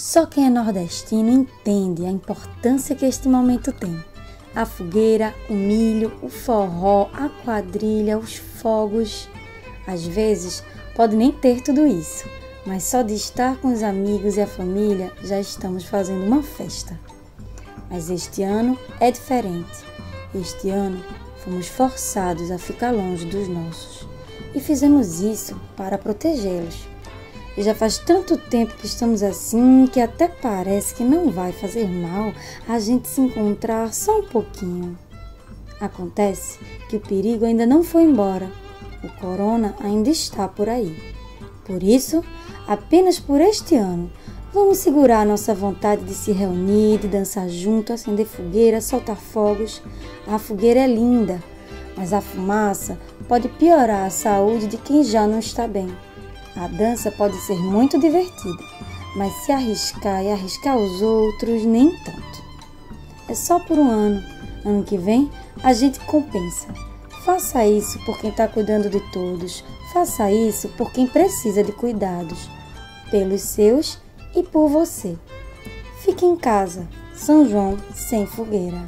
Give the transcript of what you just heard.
Só quem é nordestino entende a importância que este momento tem. A fogueira, o milho, o forró, a quadrilha, os fogos. Às vezes, pode nem ter tudo isso, mas só de estar com os amigos e a família já estamos fazendo uma festa. Mas este ano é diferente. Este ano fomos forçados a ficar longe dos nossos e fizemos isso para protegê-los. E já faz tanto tempo que estamos assim que até parece que não vai fazer mal a gente se encontrar só um pouquinho. Acontece que o perigo ainda não foi embora. O corona ainda está por aí. Por isso, apenas por este ano, vamos segurar nossa vontade de se reunir, de dançar junto, acender fogueira, soltar fogos. A fogueira é linda, mas a fumaça pode piorar a saúde de quem já não está bem. A dança pode ser muito divertida, mas se arriscar e arriscar os outros, nem tanto. É só por um ano. Ano que vem, a gente compensa. Faça isso por quem está cuidando de todos. Faça isso por quem precisa de cuidados. Pelos seus e por você. Fique em casa. São João sem fogueira.